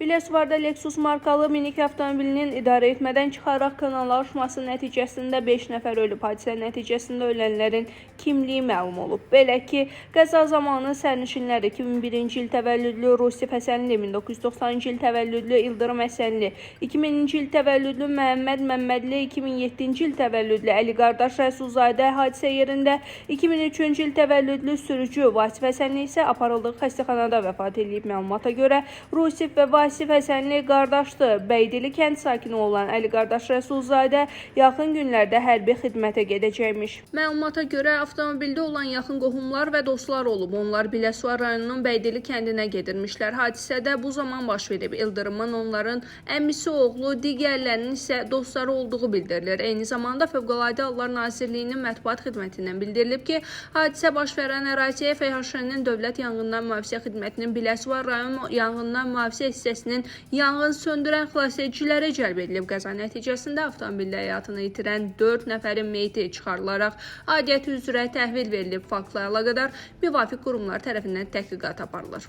Biləsuvarda Lexus markalı minik avtomobilinin idarə etmədən çıxaraq kanala uçması nəticəsində 5 nəfər ölüb. Hadisə nəticəsində ölənlərin kimliyi məlum olub. Belə ki, qəza zamanı sərnişinlər 2001-ci il təvəllüdlü Rusif Həsənli, 1990-cı il təvəllüdlü İldırım Həsənli, 2000-ci il təvəllüdlü Məhəmməd Məmmədli, 2007-ci il təvəllüdlü Əli qardaş Rəsulzadə hadisə yerində, 2003-cü il təvəllüdlü sürücü Vasif Həsənli isə aparıldığı xəstəxanada vəfat edib. Məlumata görə Rusif və Vasif Həsənli qardaşdır. Bəydili kənd sakini olan Əli qardaş Rəsulzadə yaxın günlərdə hərbi xidmətə gedəcəkmiş. Məlumata görə avtomobildə olan yaxın qohumlar və dostlar olub. Onlar Biləsuvar rayonunun Bəydili kəndinə gedirmişlər. Hadisədə bu zaman baş verib. İldırımın onların əmisi oğlu, digərlərinin isə dostları olduğu bildirilir. Eyni zamanda Fövqəladə Hallar Nazirliyinin mətbuat xidmətindən bildirilib ki, hadisə baş verən əraziyə FHŞ-nin Dövlət Yanğından Mühafizə Xidmətinin Biləsuvar rayon yanğından mühafizə hissəsinin yanğın söndürən xilasediciləri cəlb edilib. Qəza nəticəsində avtomobildə həyatını itirən 4 nəfərin meyiti çıxarılaraq aidiyyəti üzrə təhvil verilib. Faktla əlaqədar müvafiq qurumlar tərəfindən təhqiqat aparılır.